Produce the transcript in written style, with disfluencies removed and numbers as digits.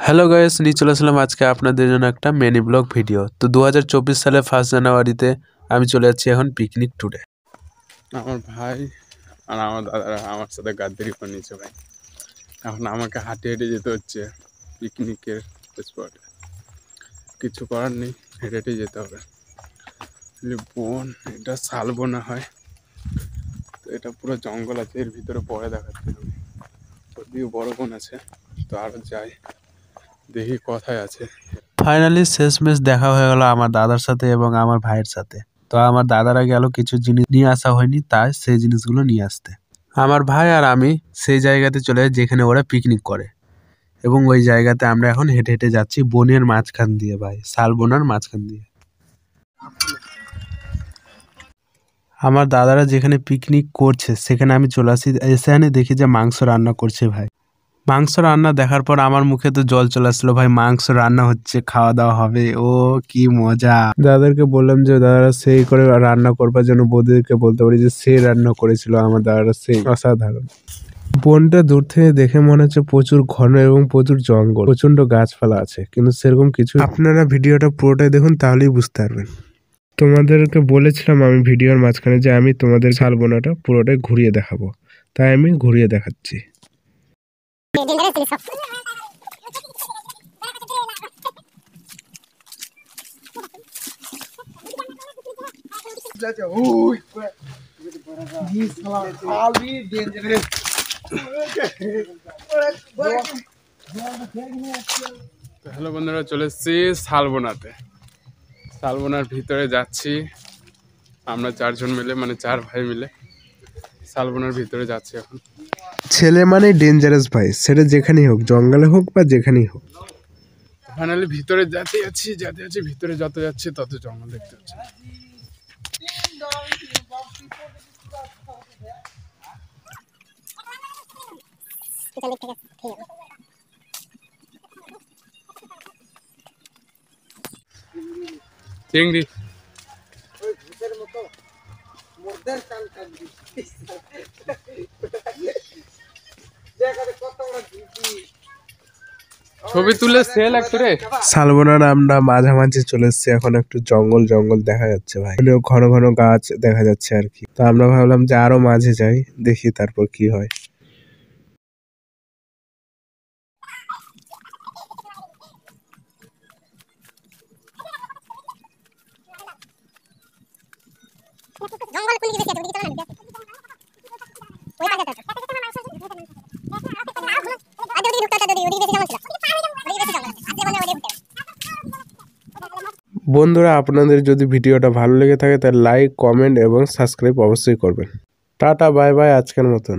Hello guys, নিয়ে চলে আসলাম আজকে আপনাদের জন্য একটা মিনি ব্লগ ভিডিও। তো 2024 সালে 1 জানুয়ারিতে আমি চলে যাচ্ছি এখন পিকনিক ট্যুরে। আমার ভাই আর আমার দাদারা আমার সাথে গাদ্দারি করে নিয়েছে ভাই। এখন আমাকে হাঁটে হেঁটে যেতে হচ্ছে পিকনিকের স্পটে। কিছু করার নেই, হেঁটে হেঁটে যেতে হবে। বন, এটা শালবনা হয়, তো এটা পুরো জঙ্গল আছে, এর ভিতরে পরে দেখাচ্ছে। যদিও বড় বন আছে, তো আরও যাই দেখি কোথায় আছে। ফাইনালি শেষমেশ দেখা হয়ে গেল আমার দাদার সাথে এবং আমার ভাইয়ের সাথে। তো আমার দাদারা গেল কিছু জিনিস নিয়ে আসা হয়নি, তাই সেই জিনিসগুলো নিয়ে আসতে। আমার ভাই আর আমি সেই জায়গাতে চলে যাই যেখানে ওরা পিকনিক করে, এবং ওই জায়গাতে আমরা এখন হেঁটে হেঁটে যাচ্ছি বনের মাঝখান দিয়ে, ভাই শালবনার মাঝখান দিয়ে। আমার দাদারা যেখানে পিকনিক করছে সেখানে আমি চলে আসি, এসে দেখি যে মাংস রান্না করছে ভাই। মাংস রান্না দেখার পর আমার মুখে তো জল চলে আসলো ভাই। মাংস রান্না হচ্ছে, খাওয়া দাওয়া হবে, ও কি মজা। দাদাদেরকে বললাম যে দাদারা সেই করে রান্না করবার জন্য বৌদিদেরকে বলতে পারি যে সে রান্না করেছিল আমার দাদারা, সেই অসাধারণ। বনটা দূর থেকে দেখে মনে হচ্ছে প্রচুর ঘন এবং প্রচুর জঙ্গল, প্রচন্ড গাছপালা আছে, কিন্তু সেরকম কিছু। আপনারা ভিডিওটা পুরোটাই দেখুন, তাহলেই বুঝতে পারবেন। তোমাদেরকে বলেছিলাম আমি ভিডিওর মাঝখানে যে আমি তোমাদের শালবনাটা পুরোটাই ঘুরিয়ে দেখাবো, তাই আমি ঘুরিয়ে দেখাচ্ছি। হ্যালো বন্ধুরা, চলে এসেছি শালবনাতে। শালবনার ভিতরে যাচ্ছি আমরা 4 জন মিলে, মানে 4 ভাই মিলে শালবনার ভিতরে যাচ্ছি এখন। ছেলে মানে ডেঞ্জারাস ভাই, সেটা যেখানেই হোক, জঙ্গলে হোক বা যেখানেই হোক। ফাইনালি ভিতরে যেতে যাচ্ছি, ভিতরে যত যাচ্ছি তত জঙ্গল দেখতে হচ্ছে। চিংড়ি ছবি তুলে সেল একটু রে। শালবনার আমরা মাঝামাঝি চলে এসেছি, এখন একটু জঙ্গল জঙ্গল দেখা যাচ্ছে ভাই, মানে ঘন ঘন গাছ দেখা যাচ্ছে আর কি। তো আমরা ভাবলাম যে আরো মাঝে যাই, দেখি তারপর কি হয়। বন্ধুরা, আপনাদের যদি ভিডিওটা ভালো লেগে থাকে তাহলে লাইক, কমেন্ট এবং সাবস্ক্রাইব অবশ্যই করবেন। টাটা, বাই বাই, আজকের মতন।